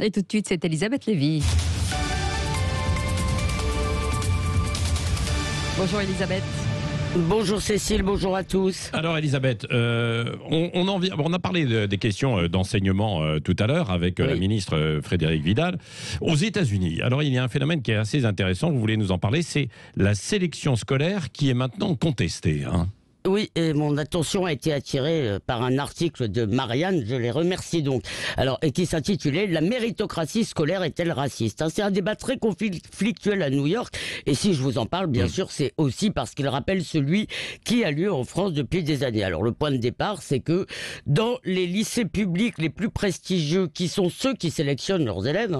Et tout de suite, c'est Elisabeth Lévy. Bonjour Elisabeth. Bonjour Cécile, bonjour à tous. Alors Elisabeth, on a parlé des questions d'enseignement tout à l'heure avec la ministre Frédérique Vidal. Aux États-Unis, alors il y a un phénomène qui est assez intéressant, vous voulez nous en parler, c'est la sélection scolaire qui est maintenant contestée. Oui, et mon attention a été attirée par un article de Marianne, je les remercie donc, et qui s'intitulait « La méritocratie scolaire est-elle raciste ?» C'est un débat très conflictuel à New York, et si je vous en parle, bien sûr, c'est aussi parce qu'il rappelle celui qui a lieu en France depuis des années. Alors le point de départ, c'est que dans les lycées publics les plus prestigieux, qui sont ceux qui sélectionnent leurs élèves,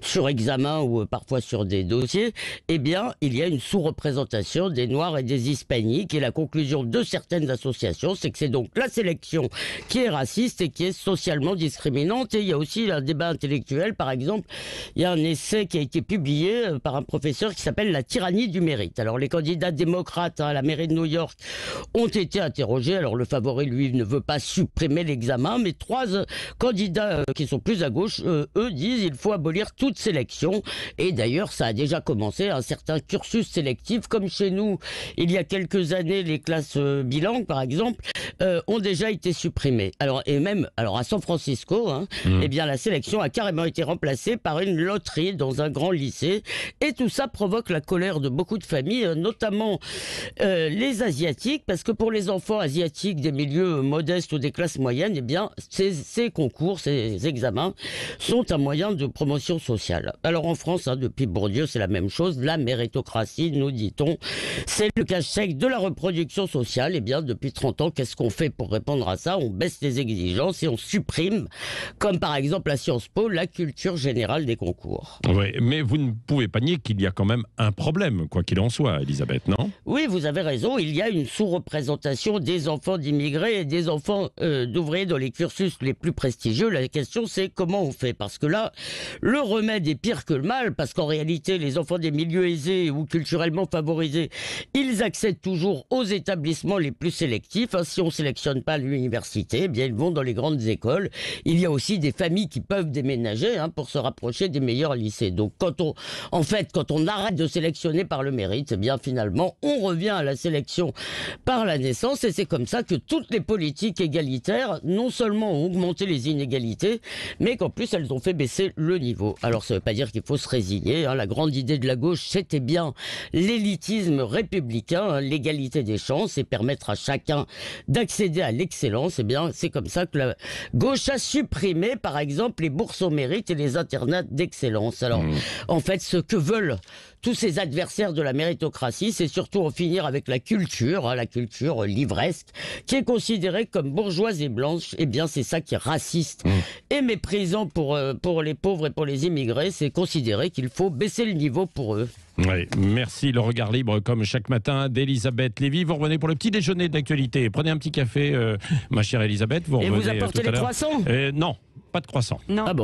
sur examen ou parfois sur des dossiers, eh bien, il y a une sous-représentation des Noirs et des Hispaniques, et la conclusion de certaines associations, c'est que c'est donc la sélection qui est raciste et qui est socialement discriminante. Et il y a aussi un débat intellectuel, par exemple, il y a un essai qui a été publié par un professeur qui s'appelle « La tyrannie du mérite ». Alors les candidats démocrates à la mairie de New York ont été interrogés. Alors le favori, lui, ne veut pas supprimer l'examen, mais trois candidats qui sont plus à gauche, eux disent il faut abolir toute sélection. Et d'ailleurs, ça a déjà commencé, un certain cursus sélectif, comme chez nous, il y a quelques années, les classes bilingues, par exemple, ont déjà été supprimées. Alors à San Francisco, eh bien la sélection a carrément été remplacée par une loterie dans un grand lycée, et tout ça provoque la colère de beaucoup de familles, notamment les asiatiques, parce que pour les enfants asiatiques des milieux modestes ou des classes moyennes, eh bien ces concours, ces examens sont un moyen de promotion sociale. Alors en France, depuis Bourdieu, c'est la même chose. La méritocratie, nous dit-on, c'est le cache-sec de la reproduction sociale. Eh bien, depuis 30 ans, qu'est-ce qu'on fait pour répondre à ça? On baisse les exigences et on supprime, comme par exemple à Sciences Po, la culture générale des concours. Oui, mais vous ne pouvez pas nier qu'il y a quand même un problème, quoi qu'il en soit, Elisabeth, non? Oui, vous avez raison, il y a une sous-représentation des enfants d'immigrés et des enfants d'ouvriers dans les cursus les plus prestigieux. La question, c'est comment on fait? Parce que là, le remède est pire que le mal, parce qu'en réalité, les enfants des milieux aisés ou culturellement favorisés, ils accèdent toujours aux établissements les plus sélectifs. Si on ne sélectionne pas à l'université, eh bien ils vont dans les grandes écoles. Il y a aussi des familles qui peuvent déménager pour se rapprocher des meilleurs lycées. Donc quand on arrête de sélectionner par le mérite, eh bien finalement on revient à la sélection par la naissance, et c'est comme ça que toutes les politiques égalitaires non seulement ont augmenté les inégalités, mais qu'en plus elles ont fait baisser le niveau. Alors ça ne veut pas dire qu'il faut se résigner. La grande idée de la gauche, c'était bien l'élitisme républicain, l'égalité des chances, et permettre à chacun d'accéder à l'excellence. Eh bien, c'est comme ça que la gauche a supprimé, par exemple, les bourses au mérite et les internats d'excellence. Alors, en fait, ce que veulent tous ces adversaires de la méritocratie, c'est surtout en finir avec la culture livresque, qui est considérée comme bourgeoise et blanche. Eh bien, c'est ça qui est raciste et méprisant pour les pauvres et pour les immigrés. C'est considérer qu'il faut baisser le niveau pour eux. Oui, merci. Le regard libre, comme chaque matin, d'Elisabeth Lévy. Vous revenez pour le petit déjeuner d'actualité. Prenez un petit café, ma chère Elisabeth. Et vous apportez les croissants? Non, pas de croissant. Non. Ah bon.